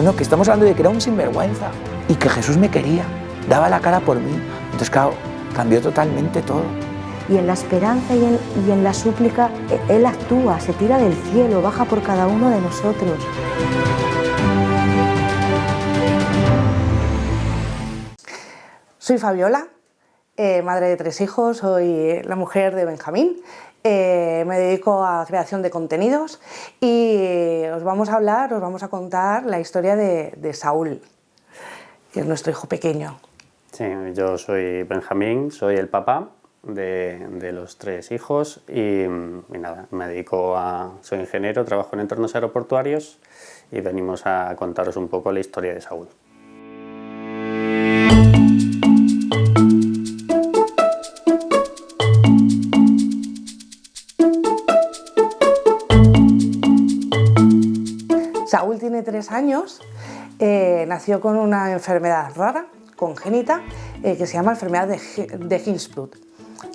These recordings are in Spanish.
no, que estamos hablando de que era un sinvergüenza y que Jesús me quería, daba la cara por mí. Entonces, claro, cambió totalmente todo. Y en la esperanza y en la súplica, Él actúa, se tira del cielo, baja por cada uno de nosotros. Soy Fabiola, madre de 3 hijos, soy la mujer de Benjamín. Me dedico a creación de contenidos y os vamos a contar la historia de Saúl, que es nuestro hijo pequeño. Sí, yo soy Benjamín, soy el papá de los 3 hijos y nada, soy ingeniero, trabajo en entornos aeroportuarios y venimos a contaros un poco la historia de Saúl. Saúl tiene 3 años, nació con una enfermedad rara, congénita, que se llama enfermedad de Hinsprut.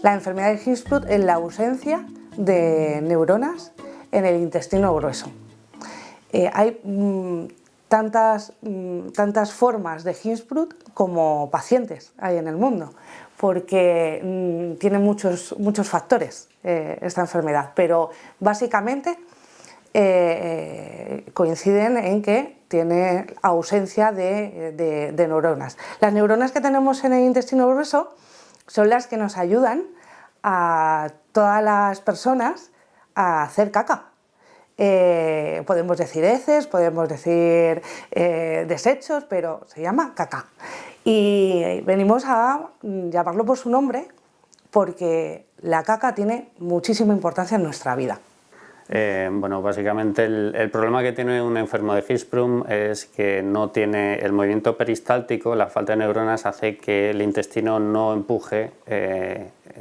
La enfermedad de Hinsprut es la ausencia de neuronas en el intestino grueso. Hay tantas formas de Hinsprut como pacientes hay en el mundo, porque tiene muchos factores esta enfermedad, pero básicamente coinciden en que tiene ausencia de neuronas. Las neuronas que tenemos en el intestino grueso son las que nos ayudan a todas las personas a hacer caca. Podemos decir heces, podemos decir desechos, pero se llama caca. Y venimos a llamarlo por su nombre porque la caca tiene muchísima importancia en nuestra vida. Bueno, básicamente el problema que tiene un enfermo de Hirschsprung es que no tiene el movimiento peristáltico, la falta de neuronas hace que el intestino no empuje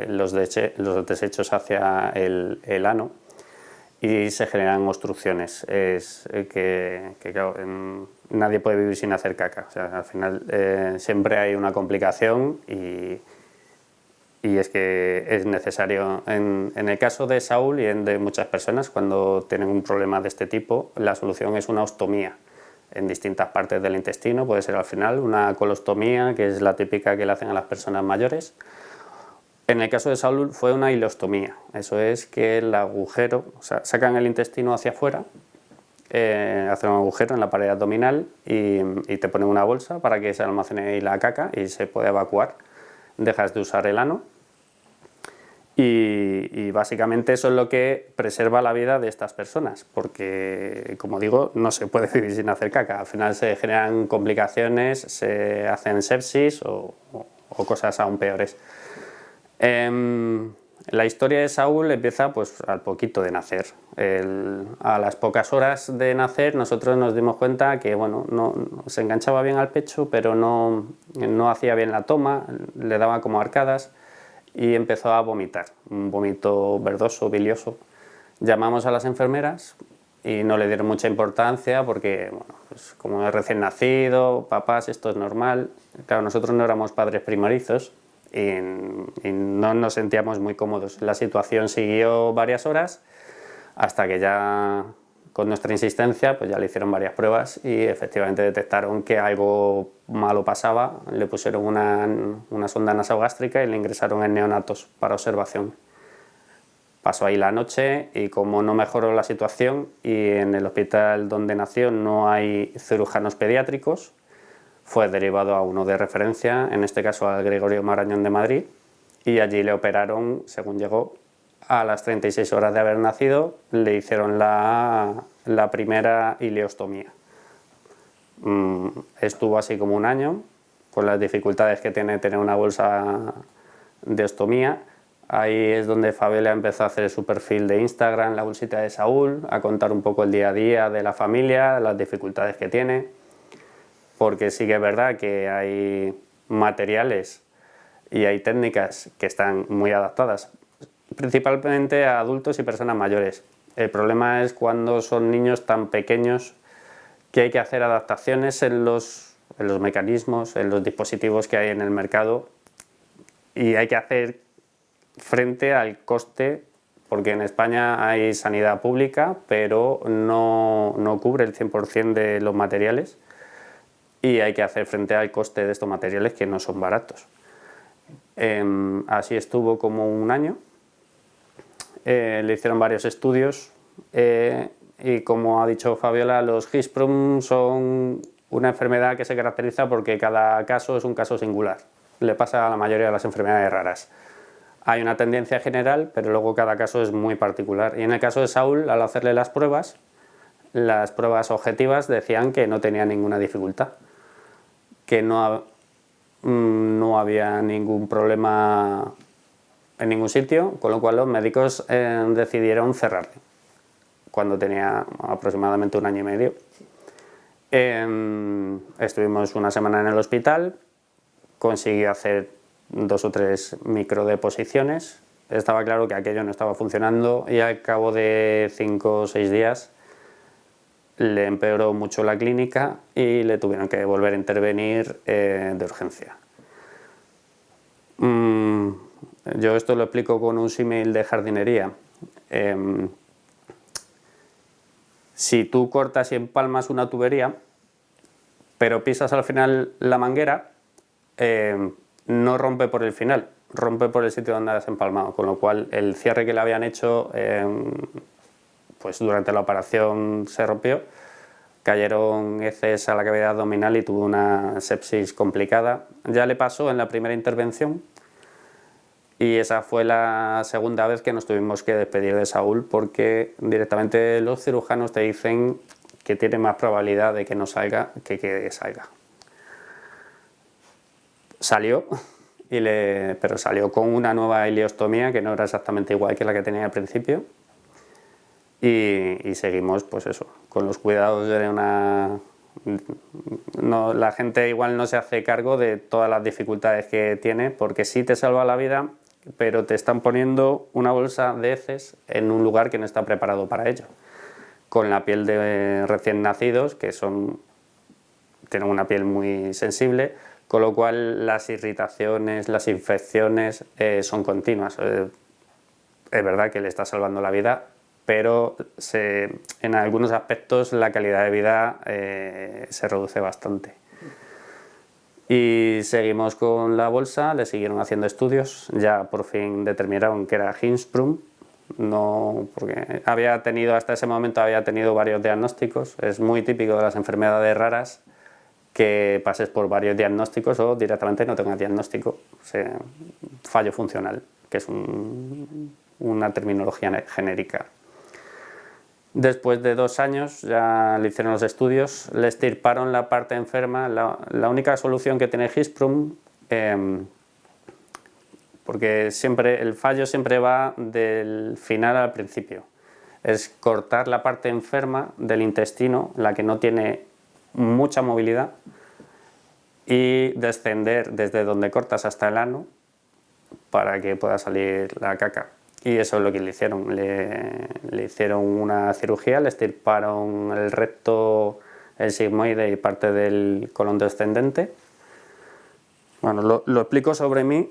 los desechos hacia el ano y se generan obstrucciones. Claro, nadie puede vivir sin hacer caca, o sea, al final siempre hay una complicación y es que es necesario. En el caso de Saúl y de muchas personas, cuando tienen un problema de este tipo, la solución es una ostomía en distintas partes del intestino. Puede ser al final una colostomía, que es la típica que le hacen a las personas mayores. En el caso de Saúl fue una ileostomía, eso es que el agujero, o sea, sacan el intestino hacia afuera, hacen un agujero en la pared abdominal y te ponen una bolsa para que se almacene ahí la caca y se pueda evacuar. Dejas de usar el ano y básicamente eso es lo que preserva la vida de estas personas, porque, como digo, no se puede vivir sin hacer caca. Al final se generan complicaciones, se hacen sepsis o cosas aún peores. La historia de Saúl empieza pues al poquito de nacer. A las pocas horas de nacer nosotros nos dimos cuenta que bueno, no se enganchaba bien al pecho, pero no hacía bien la toma, le daba como arcadas y empezó a vomitar, un vómito verdoso, bilioso. Llamamos a las enfermeras y no le dieron mucha importancia porque, bueno, pues como es recién nacido, papás, esto es normal. Claro, nosotros no éramos padres primerizos y no nos sentíamos muy cómodos. La situación siguió varias horas hasta que ya con nuestra insistencia pues ya le hicieron varias pruebas y efectivamente detectaron que algo malo pasaba. Le pusieron una sonda nasogástrica y le ingresaron en neonatos para observación. Pasó ahí la noche y como no mejoró la situación y en el hospital donde nació no hay cirujanos pediátricos, fue derivado a uno de referencia, en este caso al Gregorio Marañón de Madrid, y allí le operaron, según llegó, a las 36 horas de haber nacido, le hicieron la primera ileostomía. Estuvo así como un año, con las dificultades que tiene tener una bolsa de ostomía. Ahí es donde Fabiola empezó a hacer su perfil de Instagram, la bolsita de Saúl, a contar un poco el día a día de la familia, las dificultades que tiene. Porque sí que es verdad que hay materiales y hay técnicas que están muy adaptadas, principalmente a adultos y personas mayores. El problema es cuando son niños tan pequeños que hay que hacer adaptaciones en los mecanismos, en los dispositivos que hay en el mercado y hay que hacer frente al coste, porque en España hay sanidad pública, pero no cubre el 100% de los materiales. y hay que hacer frente al coste de estos materiales que no son baratos. Así estuvo como un año, le hicieron varios estudios y como ha dicho Fabiola, los Hirschsprung son una enfermedad que se caracteriza porque cada caso es un caso singular, le pasa a la mayoría de las enfermedades raras. Hay una tendencia general, pero luego cada caso es muy particular. Y en el caso de Saúl, al hacerle las pruebas objetivas decían que no tenía ninguna dificultad, que no había ningún problema en ningún sitio, con lo cual los médicos decidieron cerrarle cuando tenía aproximadamente un año y medio. Estuvimos una semana en el hospital, consiguió hacer 2 o 3 microdeposiciones, estaba claro que aquello no estaba funcionando y al cabo de 5 o 6 días le empeoró mucho la clínica y le tuvieron que volver a intervenir de urgencia. Yo esto lo explico con un símil de jardinería. Si tú cortas y empalmas una tubería, pero pisas al final la manguera, no rompe por el final, rompe por el sitio donde has empalmado, con lo cual el cierre que le habían hecho pues durante la operación se rompió, cayeron heces a la cavidad abdominal y tuvo una sepsis complicada. Ya le pasó en la primera intervención y esa fue la segunda vez que nos tuvimos que despedir de Saúl porque directamente los cirujanos te dicen que tiene más probabilidad de que no salga que salga. Salió, pero salió con una nueva ileostomía que no era exactamente igual que la que tenía al principio y seguimos pues eso, con los cuidados de una... No, la gente igual no se hace cargo de todas las dificultades que tiene porque sí te salva la vida, pero te están poniendo una bolsa de heces en un lugar que no está preparado para ello, con la piel de recién nacidos que tienen una piel muy sensible, con lo cual las irritaciones, las infecciones son continuas. Es verdad que le está salvando la vida, pero en algunos aspectos la calidad de vida se reduce bastante. Y seguimos con la bolsa, le siguieron haciendo estudios, ya por fin determinaron que era Hirschsprung, porque hasta ese momento había tenido varios diagnósticos. Es muy típico de las enfermedades raras que pases por varios diagnósticos o directamente no tengas diagnóstico, fallo funcional, que es una terminología genérica. Después de 2 años ya le hicieron los estudios, le extirparon la parte enferma. La única solución que tiene Hirschsprung, porque el fallo siempre va del final al principio, es cortar la parte enferma del intestino, la que no tiene mucha movilidad, y descender desde donde cortas hasta el ano para que pueda salir la caca. Y eso es lo que le hicieron. Le hicieron una cirugía, le extirparon el recto, el sigmoide y parte del colon descendente. Bueno, lo explico sobre mí.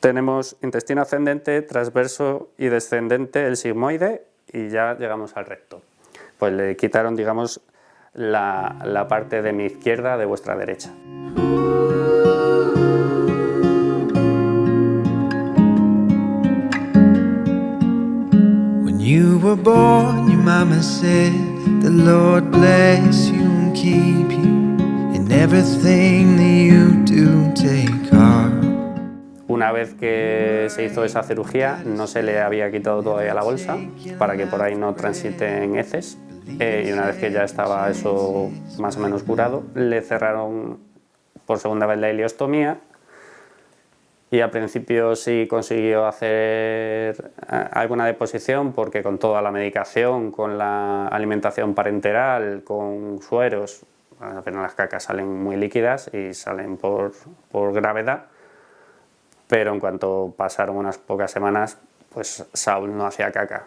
Tenemos intestino ascendente, transverso y descendente, el sigmoide, y ya llegamos al recto. Pues le quitaron, digamos, la parte de mi izquierda de vuestra derecha. When you were born, your mama said, the Lord bless you and keep you in everything that you do, take heart. Una vez que se hizo esa cirugía, no se le había quitado todavía la bolsa para que por ahí no transiten heces. Y una vez que ya estaba eso más o menos curado, le cerraron por segunda vez la ileostomía y al principio sí consiguió hacer alguna deposición porque con toda la medicación, con la alimentación parenteral, con sueros, apenas las cacas salen muy líquidas y salen por gravedad, pero en cuanto pasaron unas pocas semanas, pues Saúl no hacía caca,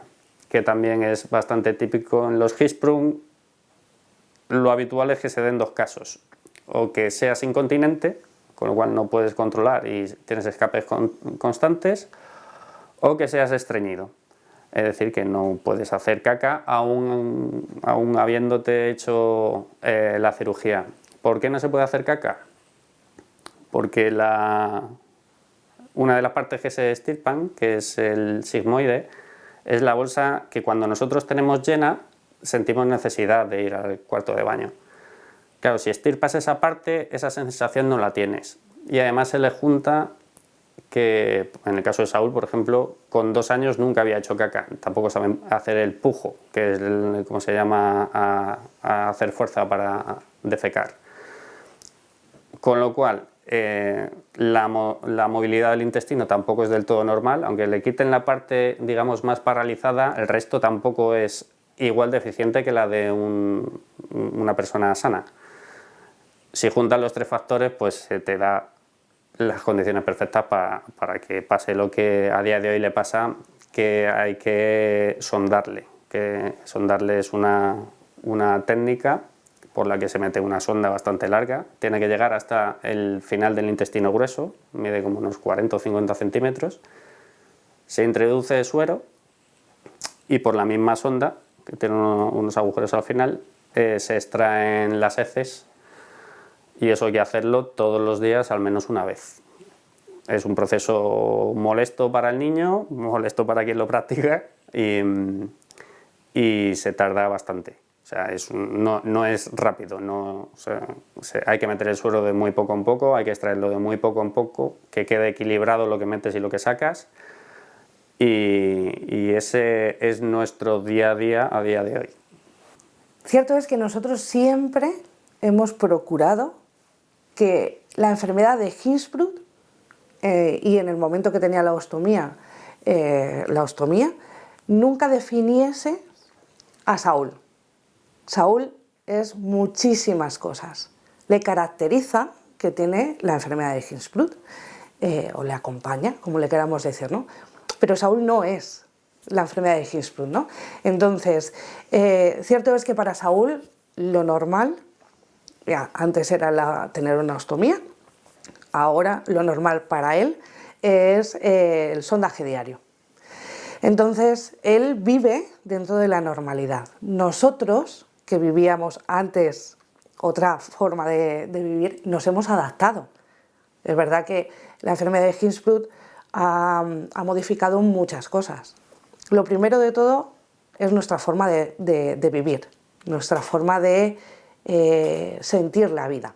que también es bastante típico en los Hirschsprung. Lo habitual es que se den 2 casos, o que seas incontinente, con lo cual no puedes controlar y tienes escapes constantes, o que seas estreñido, es decir, que no puedes hacer caca aún habiéndote hecho la cirugía. ¿Por qué no se puede hacer caca? Porque una de las partes que se extirpan, que es el sigmoide, es la bolsa que cuando nosotros tenemos llena sentimos necesidad de ir al cuarto de baño. Claro, si extirpas esa parte, esa sensación no la tienes. Y además se le junta que, en el caso de Saúl, por ejemplo, con 2 años nunca había hecho caca. Tampoco sabe hacer el pujo, que es como se llama a hacer fuerza para defecar. Con lo cual, la movilidad del intestino tampoco es del todo normal. Aunque le quiten la parte, digamos, más paralizada, el resto tampoco es igual de eficiente que la de una persona sana. Si juntas los 3 factores, pues se te da las condiciones perfectas para que pase lo que a día de hoy le pasa, que hay que sondarle. Que sondarle es una técnica por la que se mete una sonda bastante larga, tiene que llegar hasta el final del intestino grueso, mide como unos 40 o 50 centímetros, se introduce suero y por la misma sonda, que tiene unos agujeros al final, se extraen las heces. Y eso hay que hacerlo todos los días, al menos una vez. Es un proceso molesto para el niño, molesto para quien lo practica y se tarda bastante. O sea, no es rápido, hay que meter el suero de muy poco en poco, hay que extraerlo de muy poco en poco, que quede equilibrado lo que metes y lo que sacas. Y ese es nuestro día a día de hoy. Cierto es que nosotros siempre hemos procurado que la enfermedad de Hinsbrut y en el momento que tenía la ostomía, nunca definiese a Saúl. Saúl es muchísimas cosas. Le caracteriza que tiene la enfermedad de Hinsbrut, o le acompaña, como le queramos decir, ¿no? Pero Saúl no es la enfermedad de Hinsbrut, ¿no? Entonces, cierto es que para Saúl lo normal, ya, antes era tener una ostomía, ahora lo normal para él es el sondaje diario. Entonces, él vive dentro de la normalidad. Nosotros, que vivíamos antes otra forma de vivir, nos hemos adaptado. Es verdad que la enfermedad de Hinsbrut ha modificado muchas cosas. Lo primero de todo es nuestra forma de vivir, nuestra forma de sentir la vida.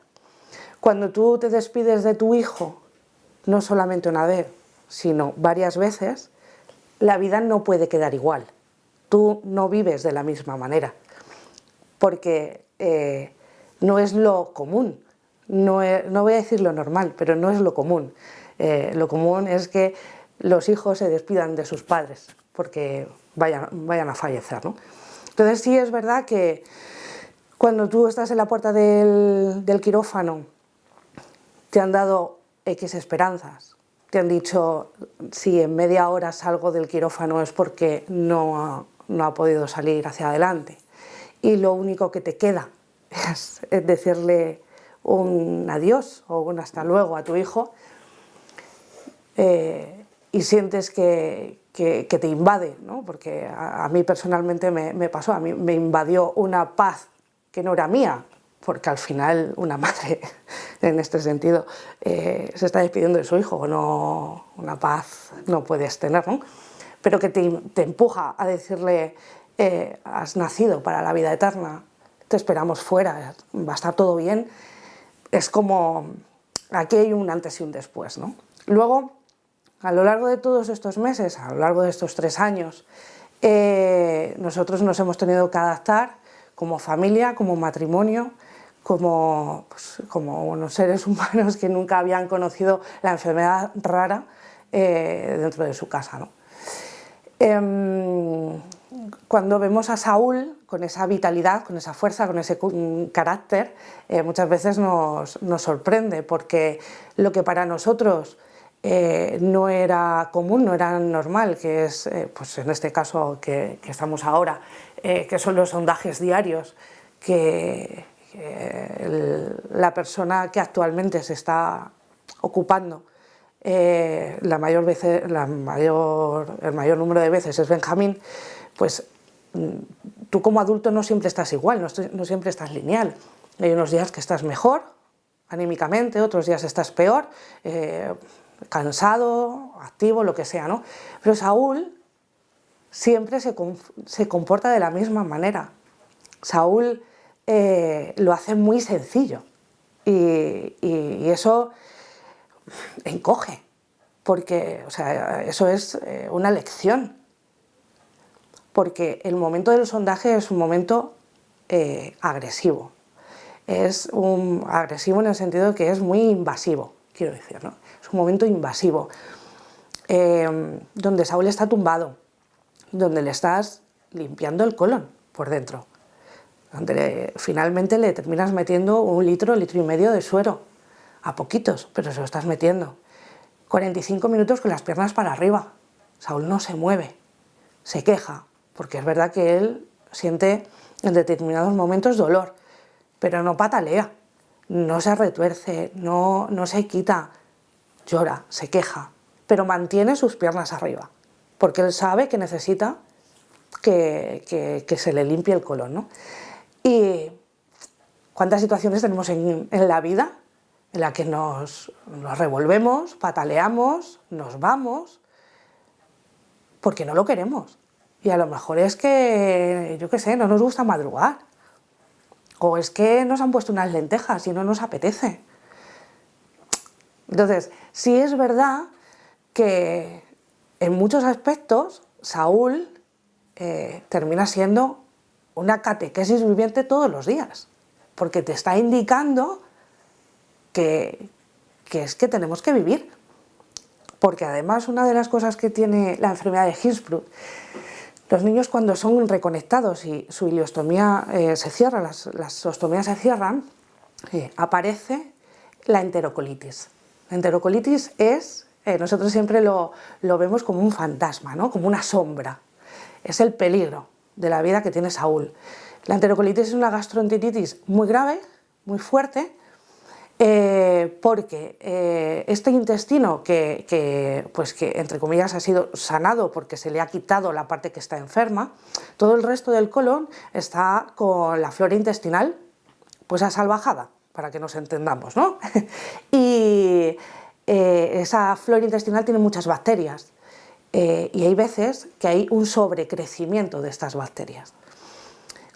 Cuando tú te despides de tu hijo, no solamente una vez, sino varias veces, la vida no puede quedar igual. Tú no vives de la misma manera, porque no es lo común. No voy a decir lo normal, pero no es lo común. Lo común es que los hijos se despidan de sus padres porque vayan a fallecer, ¿no? Entonces sí es verdad que cuando tú estás en la puerta del quirófano, te han dado X esperanzas, te han dicho si en media hora salgo del quirófano es porque no ha podido salir hacia adelante y lo único que te queda es decirle un adiós o un hasta luego a tu hijo, y sientes que te invade, ¿no? Porque a mí personalmente me pasó, a mí me invadió una paz que no era mía, porque al final una madre en este sentido se está despidiendo de su hijo, no, una paz no puedes tener, ¿no? Pero que te empuja a decirle has nacido para la vida eterna, te esperamos fuera, va a estar todo bien. Es como, aquí hay un antes y un después, ¿no? Luego, a lo largo de todos estos meses, a lo largo de estos 3 años, nosotros nos hemos tenido que adaptar como familia, como matrimonio, como unos seres humanos que nunca habían conocido la enfermedad rara dentro de su casa, ¿no? Cuando vemos a Saúl con esa vitalidad, con esa fuerza, con ese carácter, muchas veces nos sorprende, porque lo que para nosotros no era común, no era normal, que es, pues en este caso que estamos ahora, que son los sondajes diarios, que la persona que actualmente se está ocupando el mayor número de veces es Benjamín, pues tú como adulto no siempre estás igual, no siempre estás lineal. Hay unos días que estás mejor anímicamente, otros días estás peor, cansado, activo, lo que sea, ¿no? Pero Saúl siempre se comporta de la misma manera. Saúl lo hace muy sencillo y eso encoge, porque o sea, eso es una lección, porque el momento del sondaje es un momento agresivo. Es agresivo en el sentido de que es muy invasivo, quiero decir, ¿no? Es un momento invasivo, donde Saúl está tumbado, donde le estás limpiando el colon por dentro, donde finalmente le terminas metiendo 1 litro, 1,5 litros de suero, a poquitos, pero se lo estás metiendo. 45 minutos con las piernas para arriba. Saúl no se mueve, se queja, porque es verdad que él siente en determinados momentos dolor, pero no patalea, no se retuerce, no se quita, llora, se queja, pero mantiene sus piernas arriba, porque él sabe que necesita que se le limpie el colon, ¿no? Y cuántas situaciones tenemos en la vida en la que nos revolvemos, pataleamos, nos vamos, porque no lo queremos. Y a lo mejor es que, yo qué sé, no nos gusta madrugar, o es que nos han puesto unas lentejas y no nos apetece. Entonces, sí es verdad que en muchos aspectos Saúl termina siendo una catequesis viviente todos los días, porque te está indicando que es que tenemos que vivir. Porque además una de las cosas que tiene la enfermedad de Hinsbrut, los niños cuando son reconectados y su ileostomía se cierra, las ostomías se cierran, aparece la enterocolitis. La enterocolitis es, nosotros siempre lo vemos como un fantasma, ¿no? Como una sombra. Es el peligro de la vida que tiene Saúl. La enterocolitis es una gastroenteritis muy grave, muy fuerte, porque este intestino que entre comillas ha sido sanado porque se le ha quitado la parte que está enferma, todo el resto del colon está con la flora intestinal pues asalvajada, para que nos entendamos, ¿no? Y esa flora intestinal tiene muchas bacterias y hay veces que hay un sobrecrecimiento de estas bacterias.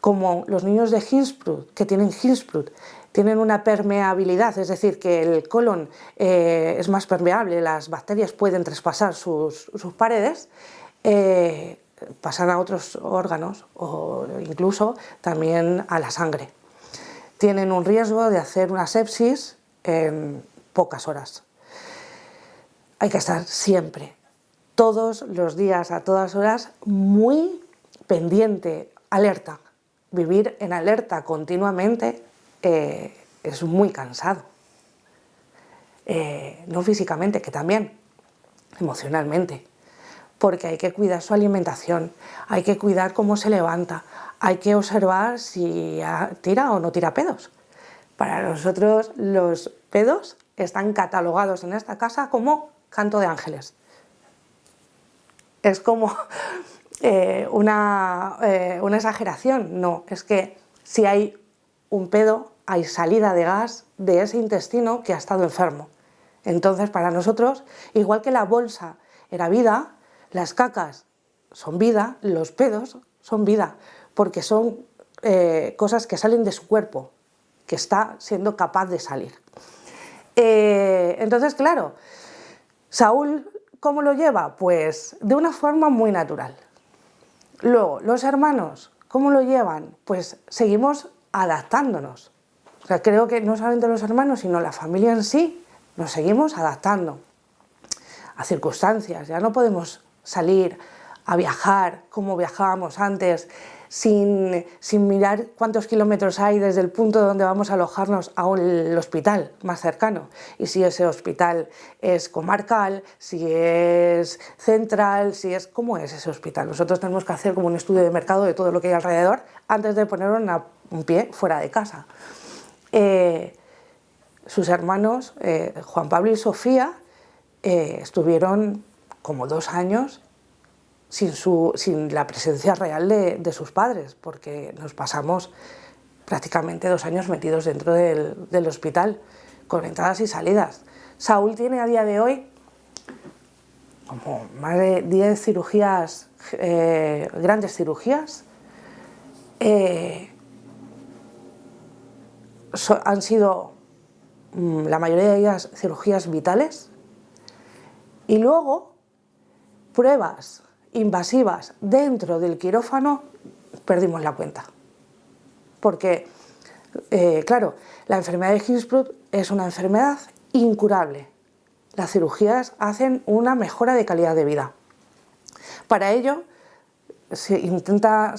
Como los niños de Hinsbrut, que tienen Hinsbrut, tienen una permeabilidad, es decir, que el colon es más permeable, las bacterias pueden traspasar sus paredes, pasan a otros órganos o incluso también a la sangre. Tienen un riesgo de hacer una sepsis en pocas horas. Hay que estar siempre, todos los días, a todas horas, muy pendiente, alerta. Vivir en alerta continuamente es muy cansado, no físicamente, que también, emocionalmente, porque hay que cuidar su alimentación, hay que cuidar cómo se levanta, hay que observar si tira o no tira pedos. Para nosotros los pedos están catalogados en esta casa como canto de ángeles. Es como una exageración, no, es que si hay un pedo, hay salida de gas de ese intestino que ha estado enfermo. Entonces, para nosotros, igual que la bolsa era vida, las cacas son vida, los pedos son vida, porque son cosas que salen de su cuerpo, que está siendo capaz de salir. Entonces, claro, Saúl, ¿cómo lo lleva? Pues de una forma muy natural. Luego, los hermanos, ¿cómo lo llevan? Pues seguimos adaptándonos. O sea, creo que no solamente los hermanos, sino la familia en sí, nos seguimos adaptando a circunstancias. Ya no podemos salir a viajar como viajábamos antes, sin mirar cuántos kilómetros hay desde el punto donde vamos a alojarnos al hospital más cercano. Y si ese hospital es comarcal, si es central, ¿cómo es ese hospital? Nosotros tenemos que hacer como un estudio de mercado de todo lo que hay alrededor antes de poner un pie fuera de casa. Sus hermanos, Juan Pablo y Sofía, estuvieron como 2 años sin la presencia real de sus padres, porque nos pasamos prácticamente 2 años metidos dentro del hospital, con entradas y salidas. Saúl tiene a día de hoy como más de 10 cirugías, grandes cirugías. Han sido la mayoría de ellas cirugías vitales, y luego pruebas invasivas dentro del quirófano, perdimos la cuenta. Porque, claro, la enfermedad de Hinsprung es una enfermedad incurable. Las cirugías hacen una mejora de calidad de vida. Para ello, se intenta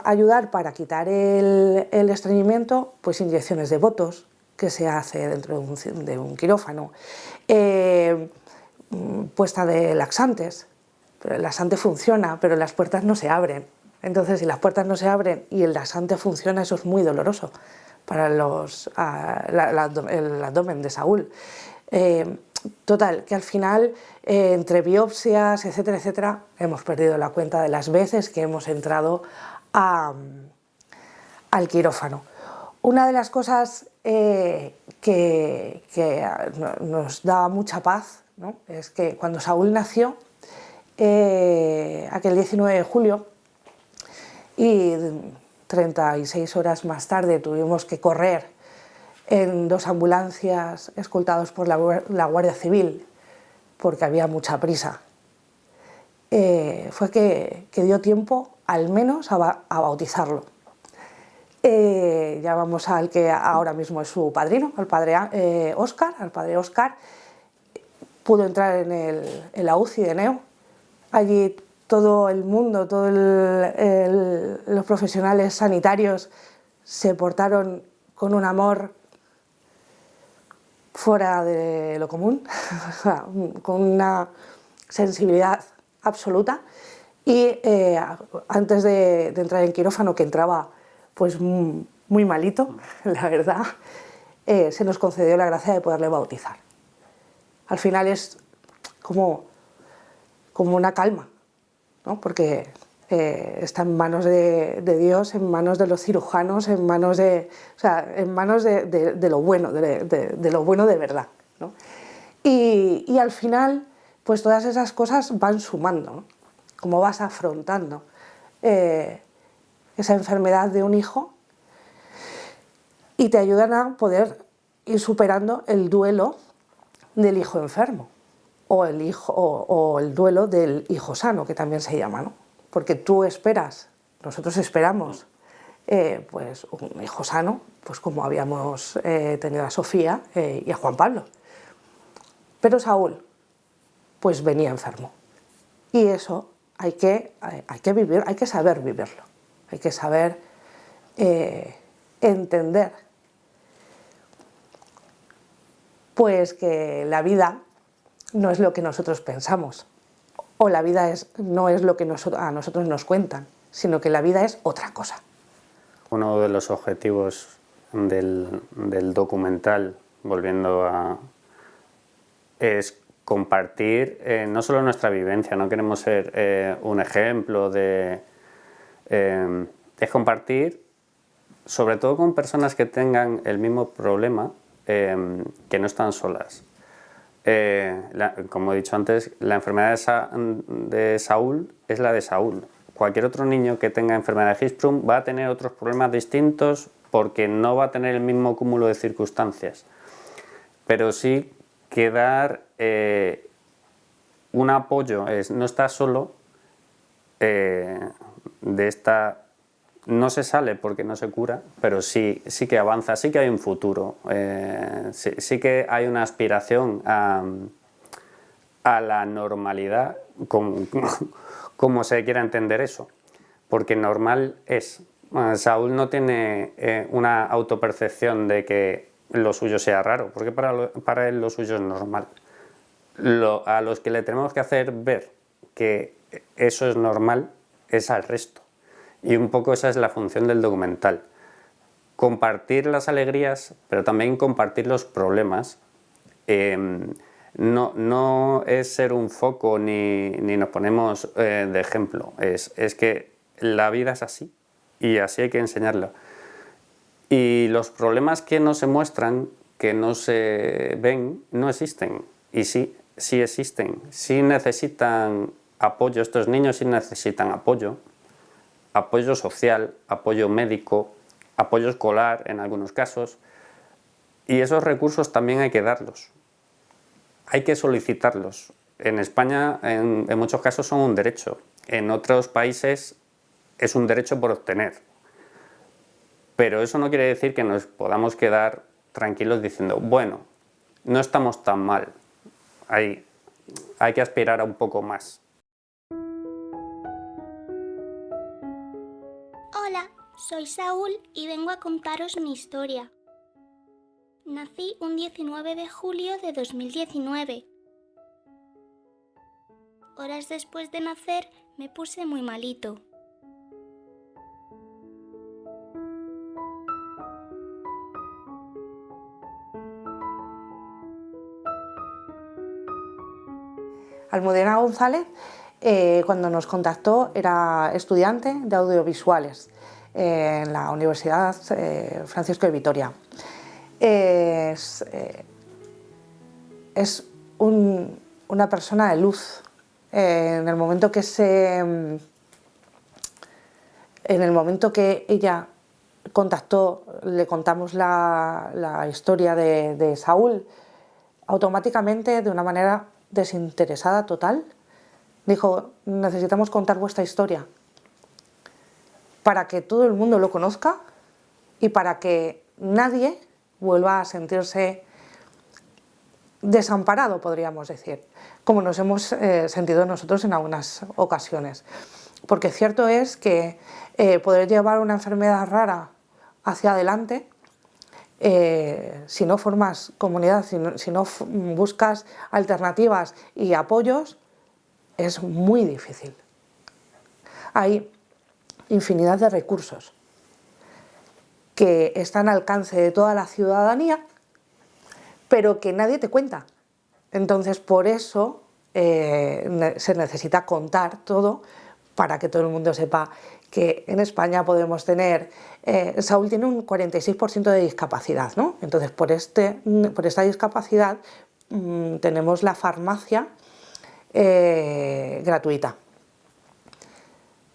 ayudar para quitar el estreñimiento, pues inyecciones de botox que se hace dentro de un quirófano, puesta de laxantes. El laxante funciona, pero las puertas no se abren. Entonces, si las puertas no se abren y el laxante funciona, eso es muy doloroso para el abdomen de Saúl. Total, que al final, entre biopsias, etcétera, etcétera, hemos perdido la cuenta de las veces que hemos entrado al quirófano. Una de las cosas que nos da mucha paz, ¿no?, es que cuando Saúl nació, aquel 19 de julio, y 36 horas más tarde tuvimos que correr en 2 ambulancias escoltados por la Guardia Civil, porque había mucha prisa. Fue que dio tiempo al menos a bautizarlo. Llamamos al que ahora mismo es su padrino, al padre Óscar. Al padre Óscar pudo entrar en la UCI de Neo. Allí todo el mundo, todos los profesionales sanitarios se portaron con un amor fuera de lo común, con una sensibilidad absoluta, y antes de entrar en quirófano, que entraba pues muy malito, la verdad, se nos concedió la gracia de poderle bautizar. Al final es como una calma, ¿no?, porque está en manos de Dios, en manos de los cirujanos, en manos de lo bueno, de lo bueno de verdad, ¿no? Y al final, pues todas esas cosas van sumando, ¿no?, cómo vas afrontando esa enfermedad de un hijo, y te ayudan a poder ir superando el duelo del hijo enfermo, o el duelo del hijo sano, que también se llama, ¿no? Porque tú esperas, nosotros esperamos, pues un hijo sano, pues como habíamos tenido a Sofía y a Juan Pablo. Pero Saúl, pues venía enfermo. Y eso hay que vivir, hay que saber vivirlo, hay que saber entender, pues que la vida no es lo que nosotros pensamos, o la vida no es lo que a nosotros nos cuentan, sino que la vida es otra cosa. Uno de los objetivos del documental, es compartir no solo nuestra vivencia, no queremos ser un ejemplo es compartir, sobre todo con personas que tengan el mismo problema, que no están solas. Como he dicho antes, la enfermedad de Saúl es la de Saúl. Cualquier otro niño que tenga enfermedad de Hirschsprung va a tener otros problemas distintos, porque no va a tener el mismo cúmulo de circunstancias. Pero sí que dar un apoyo, no estás solo, no se sale porque no se cura, pero sí que avanza, sí que hay un futuro, sí que hay una aspiración a la normalidad, como se quiera entender eso, porque normal es. Saúl no tiene una autopercepción de que lo suyo sea raro, porque para él lo suyo es normal. A los que le tenemos que hacer ver que eso es normal es al resto. Y un poco esa es la función del documental. Compartir las alegrías, pero también compartir los problemas. No es ser un foco ni nos ponemos de ejemplo. Es que la vida es así y así hay que enseñarla. Y los problemas que no se muestran, que no se ven, no existen. Y sí, sí existen. Sí necesitan apoyo, estos niños sí necesitan apoyo social, apoyo médico, apoyo escolar en algunos casos. Y esos recursos también hay que darlos. Hay que solicitarlos. En España, en muchos casos, son un derecho. En otros países es un derecho por obtener. Pero eso no quiere decir que nos podamos quedar tranquilos diciendo, bueno, no estamos tan mal. Hay que aspirar a un poco más. Hola, soy Saúl y vengo a contaros mi historia. Nací un 19 de julio de 2019. Horas después de nacer me puse muy malito. Almudena González, cuando nos contactó, era estudiante de audiovisuales en la Universidad Francisco de Vitoria. Es una persona de luz. En el momento que ella contactó, le contamos la historia de Saúl, automáticamente, de una manera desinteresada total, dijo: necesitamos contar vuestra historia para que todo el mundo lo conozca y para que nadie vuelva a sentirse desamparado, podríamos decir, como nos hemos sentido nosotros en algunas ocasiones. Porque cierto es que poder llevar una enfermedad rara hacia adelante, si no formas comunidad, si no buscas alternativas y apoyos, es muy difícil. Hay infinidad de recursos que están al alcance de toda la ciudadanía, pero que nadie te cuenta. Entonces, por eso se necesita contar todo, para que todo el mundo sepa que en España podemos tener... Saúl tiene un 46% de discapacidad, ¿no? Entonces, por esta discapacidad tenemos la farmacia gratuita.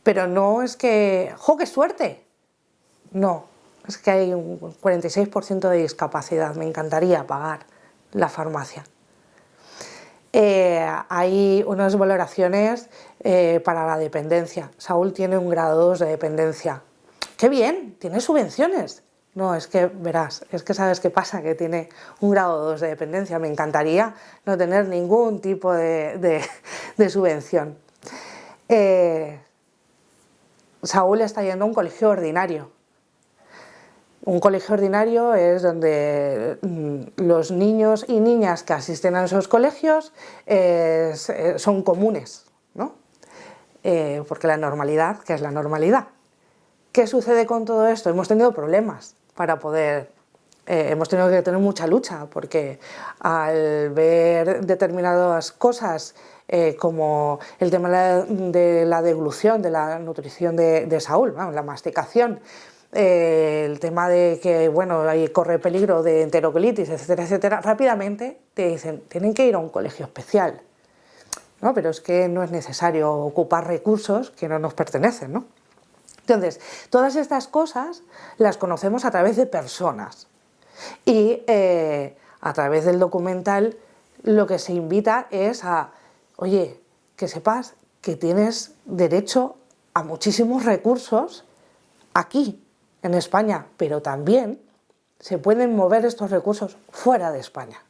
Pero no es que... ¡jo, qué suerte! No, es que hay un 46% de discapacidad. Me encantaría pagar la farmacia. Hay unas valoraciones para la dependencia. Saúl tiene un grado 2 de dependencia. ¡Qué bien! ¿Tiene subvenciones? No, es que verás, es que sabes qué pasa, que tiene un grado 2 de dependencia. Me encantaría no tener ningún tipo de subvención. Saúl está yendo a un colegio ordinario. Un colegio ordinario es donde los niños y niñas que asisten a esos colegios son comunes, ¿no? Porque la normalidad, ¿qué es la normalidad? ¿Qué sucede con todo esto? Hemos tenido problemas para poder... hemos tenido que tener mucha lucha, porque al ver determinadas cosas como el tema de la deglución, de la nutrición de Saúl, ¿no? La masticación, el tema de que, bueno, ahí corre peligro de enterocolitis, etcétera, etcétera, rápidamente te dicen, tienen que ir a un colegio especial, ¿no? Pero es que no es necesario ocupar recursos que no nos pertenecen, ¿no? Entonces, todas estas cosas las conocemos a través de personas y a través del documental lo que se invita es a, oye, que sepas que tienes derecho a muchísimos recursos aquí, en España, pero también se pueden mover estos recursos fuera de España.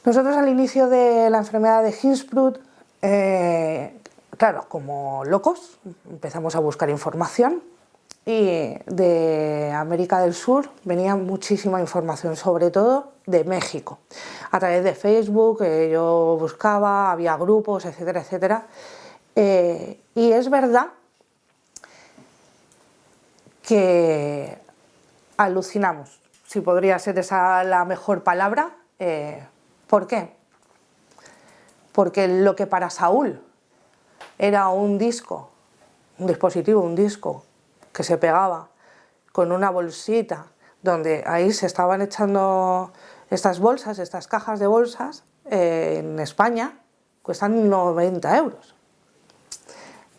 Nosotros al inicio de la enfermedad de Hinsbrut, claro, como locos, empezamos a buscar información y de América del Sur venía muchísima información, sobre todo de México. A través de Facebook yo buscaba, había grupos, etcétera, etcétera. Y es verdad que alucinamos, si podría ser esa la mejor palabra. ¿Por qué? Porque lo que para Saúl era un disco, un dispositivo, un disco que se pegaba con una bolsita, donde ahí se estaban echando estas bolsas, estas cajas de bolsas, en España cuestan 90 euros.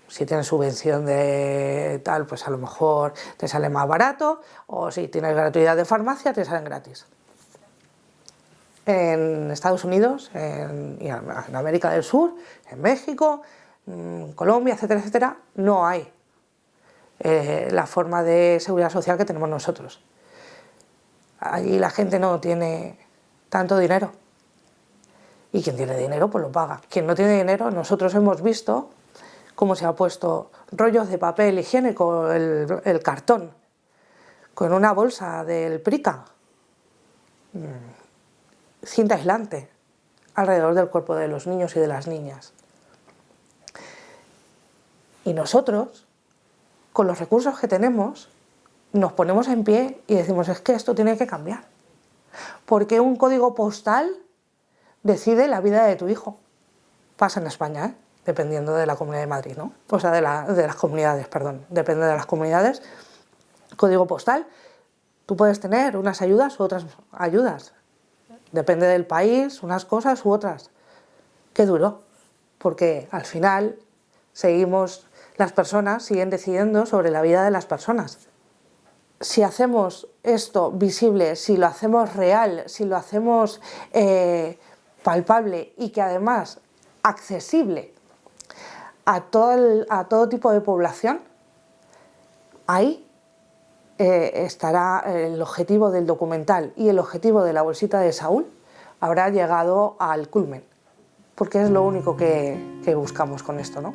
Si tienes subvención de tal, pues a lo mejor te sale más barato, o si tienes gratuidad de farmacia, te salen gratis. En Estados Unidos, en América del Sur, en México, Colombia, etcétera, etcétera, no hay la forma de seguridad social que tenemos nosotros. Allí la gente no tiene tanto dinero. Y quien tiene dinero, pues lo paga. Quien no tiene dinero, nosotros hemos visto cómo se ha puesto rollos de papel higiénico, el cartón, con una bolsa del Prica, cinta aislante, alrededor del cuerpo de los niños y de las niñas. Y nosotros, con los recursos que tenemos, nos ponemos en pie y decimos, es que esto tiene que cambiar. Porque un código postal decide la vida de tu hijo. Pasa en España, dependiendo de la Comunidad de Madrid, ¿no? O sea, de las comunidades, perdón. Depende de las comunidades. Código postal, tú puedes tener unas ayudas u otras ayudas. Depende del país, unas cosas u otras. Qué duro, porque al final las personas siguen decidiendo sobre la vida de las personas. Si hacemos esto visible, si lo hacemos real, si lo hacemos palpable y que además accesible a todo tipo de población, ahí estará el objetivo del documental y el objetivo de la bolsita de Saúl habrá llegado al culmen, porque es lo único que buscamos con esto, ¿no?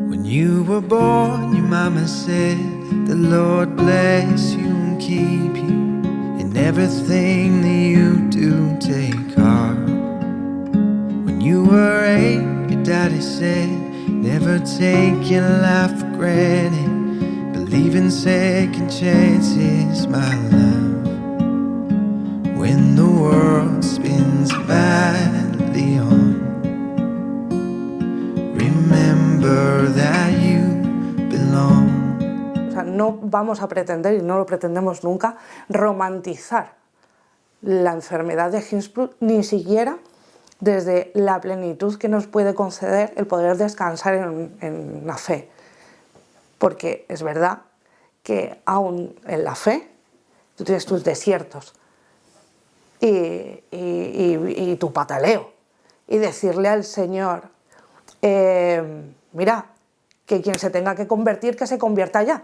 When you were born, your mama said, the Lord bless you and keep you. In everything that you do, take heart. When you were 8, your daddy said, never take your life for granted. Believe in second chances, my love. When the world spins badly on, remember that you belong. O sea, no vamos a pretender, y no lo pretendemos nunca, romantizar la enfermedad de Hinsprung, ni siquiera desde la plenitud que nos puede conceder el poder descansar en la fe. Porque es verdad que aún en la fe tú tienes tus desiertos y tu pataleo. Y decirle al Señor, mira, que quien se tenga que convertir, que se convierta ya.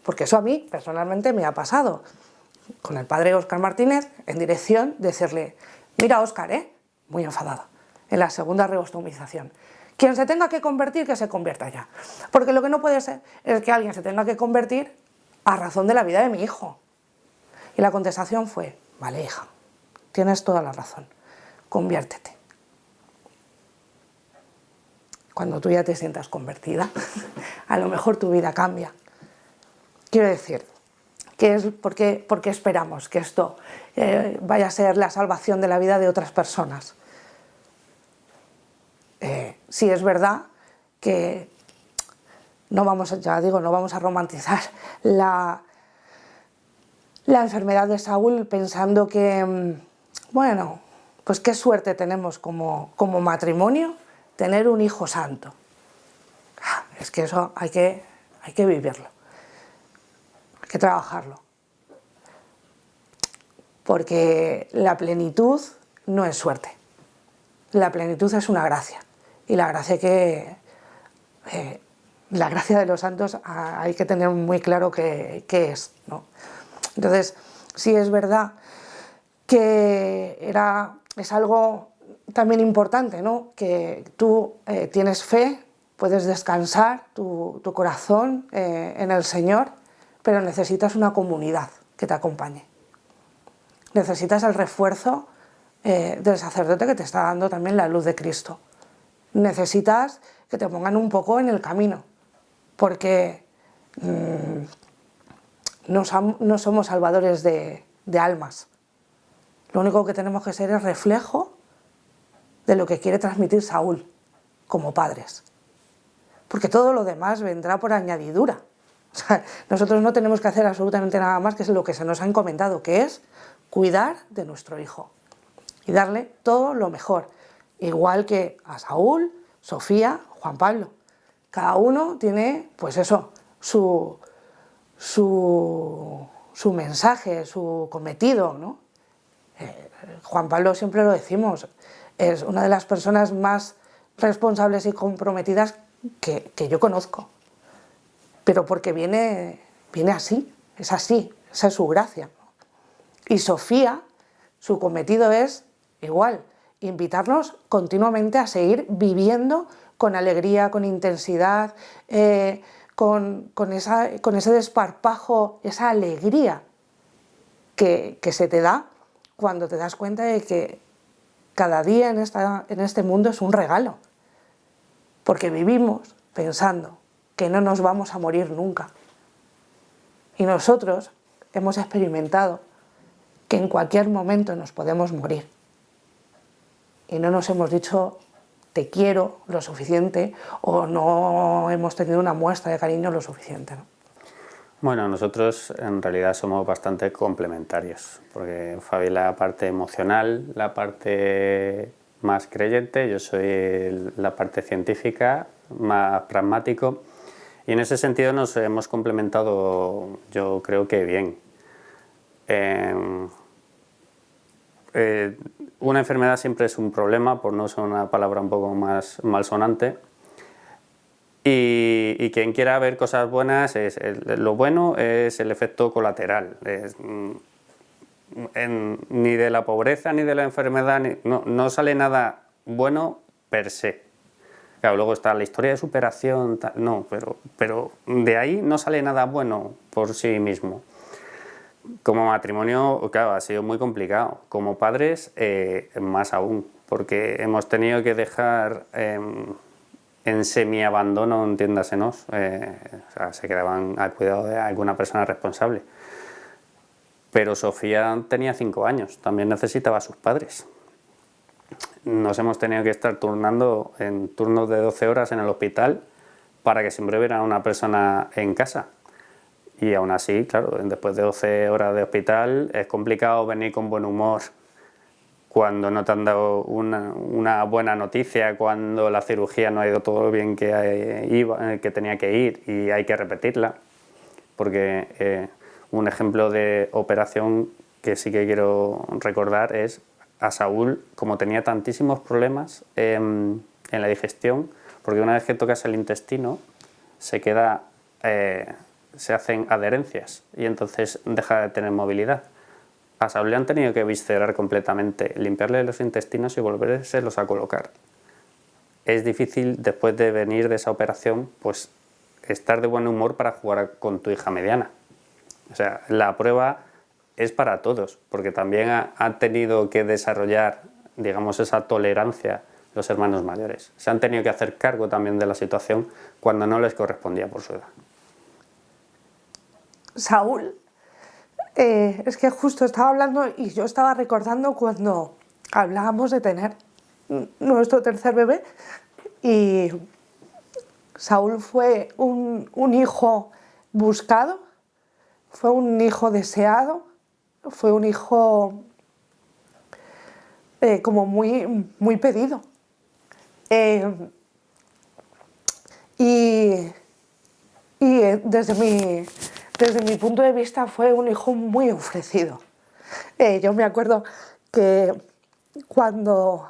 Porque eso a mí personalmente me ha pasado. Con el padre Óscar Martínez, en dirección, decirle, mira Óscar, muy enfadada, en la segunda reostomización. Quien se tenga que convertir, que se convierta ya. Porque lo que no puede ser es que alguien se tenga que convertir a razón de la vida de mi hijo. Y la contestación fue, vale hija, tienes toda la razón, conviértete. Cuando tú ya te sientas convertida, a lo mejor tu vida cambia. Quiero decir, ¿por qué esperamos que esto vaya a ser la salvación de la vida de otras personas? Sí es verdad que no vamos a romantizar la enfermedad de Saúl pensando que, bueno, pues qué suerte tenemos como matrimonio tener un hijo santo. Es que eso hay que vivirlo, hay que trabajarlo. Porque la plenitud no es suerte, la plenitud es una gracia. Y la gracia la gracia de los santos hay que tener muy claro qué es, ¿no? Entonces, sí es verdad que es algo también importante, ¿no? Que tú tienes fe, puedes descansar tu corazón en el Señor, pero necesitas una comunidad que te acompañe. Necesitas el refuerzo del sacerdote que te está dando también la luz de Cristo. Necesitas que te pongan un poco en el camino, porque no somos salvadores de almas. Lo único que tenemos que ser es reflejo de lo que quiere transmitir Saúl como padres. Porque todo lo demás vendrá por añadidura. O sea, nosotros no tenemos que hacer absolutamente nada más que es lo que se nos ha encomendado, que es cuidar de nuestro hijo y darle todo lo mejor. Igual que a Saúl, Sofía, Juan Pablo. Cada uno tiene, pues eso, su mensaje, su cometido, ¿no? Juan Pablo, siempre lo decimos, es una de las personas más responsables y comprometidas que yo conozco. Pero porque viene así, esa es su gracia. Y Sofía, su cometido es igual, invitarnos continuamente a seguir viviendo con alegría, con intensidad, con ese desparpajo, esa alegría que se te da cuando te das cuenta de que cada día en este mundo es un regalo. Porque vivimos pensando que no nos vamos a morir nunca. Y nosotros hemos experimentado que en cualquier momento nos podemos morir. Y no nos hemos dicho te quiero lo suficiente o no hemos tenido una muestra de cariño lo suficiente, ¿no? Bueno, nosotros en realidad somos bastante complementarios, porque Fabi la parte emocional, la parte más creyente, yo soy la parte científica, más pragmático, y en ese sentido nos hemos complementado, yo creo que bien. Una enfermedad siempre es un problema, por no ser una palabra un poco más malsonante, y quien quiera ver cosas buenas, lo bueno es el efecto colateral. Ni de la pobreza ni de la enfermedad no sale nada bueno per se. Claro, luego está la historia de superación, no, pero de ahí no sale nada bueno por sí mismo. Como matrimonio, claro, ha sido muy complicado. Como padres, más aún, porque hemos tenido que dejar en semi-abandono, entiéndasenos, o sea, se quedaban al cuidado de alguna persona responsable. Pero Sofía tenía 5 años, también necesitaba a sus padres. Nos hemos tenido que estar turnando en turnos de 12 horas en el hospital para que siempre hubiera una persona en casa. Y aún así, claro, después de 12 horas de hospital es complicado venir con buen humor cuando no te han dado una buena noticia, cuando la cirugía no ha ido todo lo bien que tenía que ir y hay que repetirla. Porque un ejemplo de operación que sí que quiero recordar es a Saúl, como tenía tantísimos problemas en la digestión, porque una vez que tocas el intestino se hacen adherencias y entonces deja de tener movilidad. A Saúl le han tenido que viscerar completamente, limpiarle los intestinos y volvérselos a colocar. Es difícil, después de venir de esa operación, pues estar de buen humor para jugar con tu hija mediana. O sea, la prueba es para todos, porque también han tenido que desarrollar, digamos, esa tolerancia los hermanos mayores. Se han tenido que hacer cargo también de la situación cuando no les correspondía por su edad. Saúl, es que justo estaba hablando y yo estaba recordando cuando hablábamos de tener nuestro tercer bebé y Saúl fue un hijo buscado, fue un hijo deseado, fue un hijo como muy pedido. Y desde mi punto de vista fue un hijo muy ofrecido. Yo me acuerdo que cuando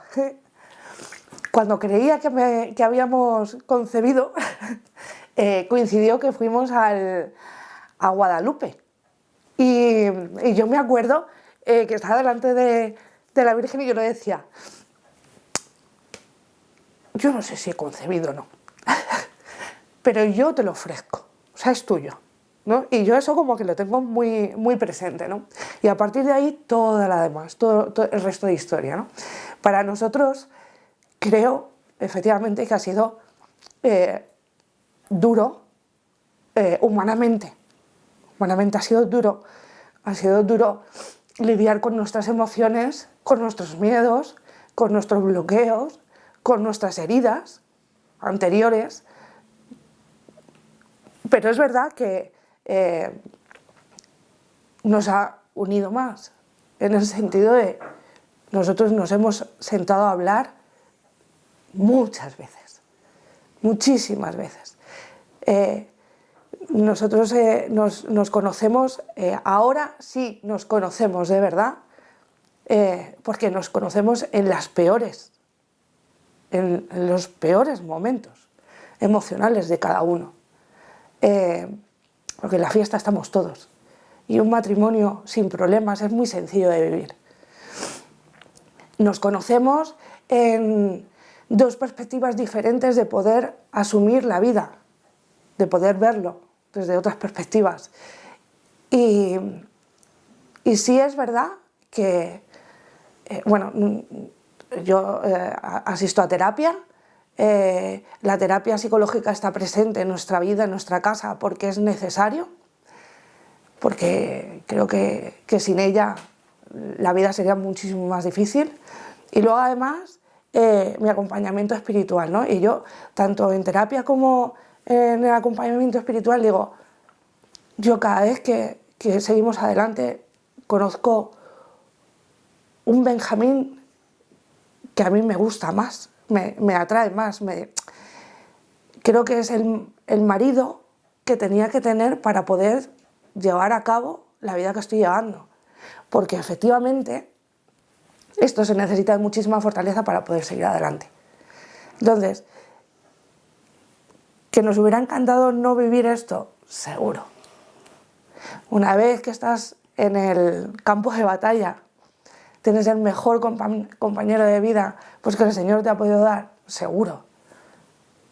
creía que habíamos concebido, coincidió que fuimos a Guadalupe. Y yo me acuerdo que estaba delante de la Virgen y yo le decía, yo no sé si he concebido o no, pero yo te lo ofrezco, o sea, es tuyo, ¿no? Y yo eso como que lo tengo muy presente, ¿no? Y a partir de ahí toda la demás, todo el resto de historia, ¿no? Para nosotros creo efectivamente que ha sido duro humanamente ha sido duro lidiar con nuestras emociones, con nuestros miedos, con nuestros bloqueos, con nuestras heridas anteriores, pero es verdad que nos ha unido más, en el sentido de nosotros nos hemos sentado a hablar muchas veces, muchísimas veces. Nosotros nos conocemos, ahora sí nos conocemos de verdad, porque nos conocemos en los peores momentos emocionales de cada uno. Porque en la fiesta estamos todos. Y un matrimonio sin problemas es muy sencillo de vivir. Nos conocemos en dos perspectivas diferentes de poder asumir la vida, de poder verlo desde otras perspectivas. Y sí es verdad que, bueno, yo asisto a terapia. La terapia psicológica está presente en nuestra vida, en nuestra casa, porque es necesario, porque creo que sin ella la vida sería muchísimo más difícil. Y luego además mi acompañamiento espiritual, ¿no? Y yo, tanto en terapia como en el acompañamiento espiritual, digo, yo cada vez que seguimos adelante conozco un Benjamín que a mí me gusta más, me atrae más, creo que es el marido que tenía que tener para poder llevar a cabo la vida que estoy llevando, porque efectivamente esto se necesita de muchísima fortaleza para poder seguir adelante. Entonces, ¿que nos hubiera encantado no vivir esto? Seguro. Una vez que estás en el campo de batalla, tienes el mejor compañero de vida pues que el Señor te ha podido dar, seguro,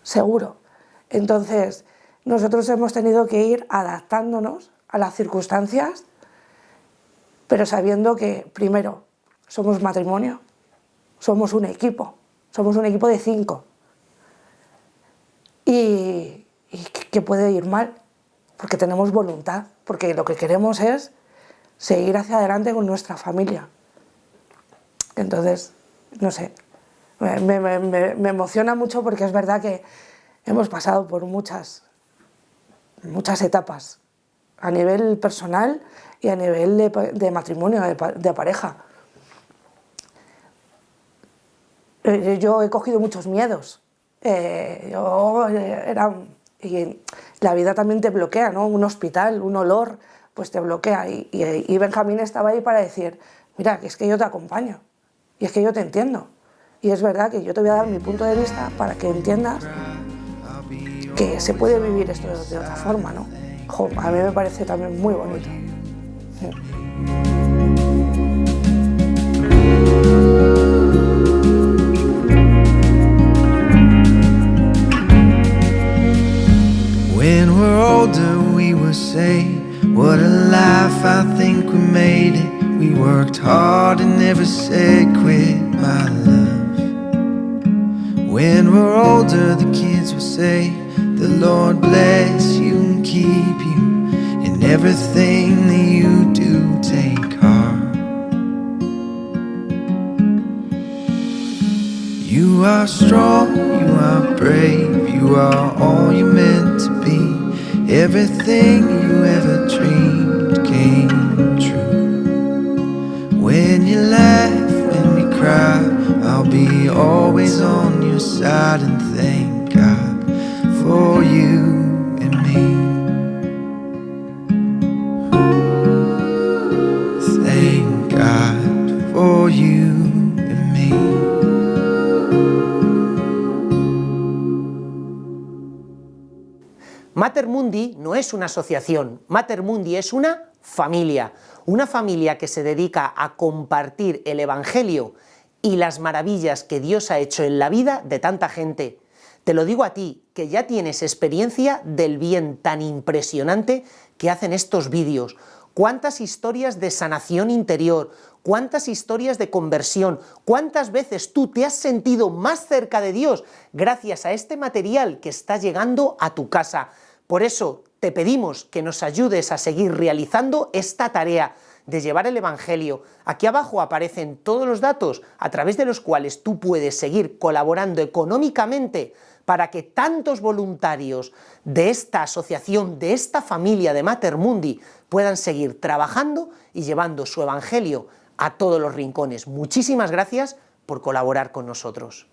seguro. Entonces, nosotros hemos tenido que ir adaptándonos a las circunstancias, pero sabiendo que, primero, somos matrimonio, somos un equipo de 5. Y que puede ir mal, porque tenemos voluntad, porque lo que queremos es seguir hacia adelante con nuestra familia. Entonces, no sé, me emociona mucho porque es verdad que hemos pasado por muchas etapas, a nivel personal y a nivel de matrimonio, de pareja. Yo he cogido muchos miedos. Y la vida también te bloquea, ¿no? Un hospital, un olor, pues te bloquea. Y Benjamín estaba ahí para decir, mira, que es que yo te acompaño, y es que yo te entiendo. Y es verdad que yo te voy a dar mi punto de vista para que entiendas que se puede vivir esto de otra forma, ¿no? Jo, a mí me parece también muy bonito. When we're older we will say, what a life, I think we made it. We worked hard and never said quit, my love. When we're older the kids will say, the Lord bless you and keep you. In everything that you do, take heart. You are strong, you are brave, you are all you're meant to be. Everything you ever dreamed came true. When you laugh, when we cry, I'll be always on your side, and thank God for you and me. Thank God for you and me. Mater Mundi no es una asociación, Mater Mundi es una familia que se dedica a compartir el Evangelio y las maravillas que Dios ha hecho en la vida de tanta gente. Te lo digo a ti, que ya tienes experiencia del bien tan impresionante que hacen estos vídeos. Cuántas historias de sanación interior, cuántas historias de conversión, cuántas veces tú te has sentido más cerca de Dios gracias a este material que está llegando a tu casa. Por eso te pedimos que nos ayudes a seguir realizando esta tarea de llevar el Evangelio. Aquí abajo aparecen todos los datos a través de los cuales tú puedes seguir colaborando económicamente para que tantos voluntarios de esta asociación, de esta familia de Mater Mundi, puedan seguir trabajando y llevando su Evangelio a todos los rincones. Muchísimas gracias por colaborar con nosotros.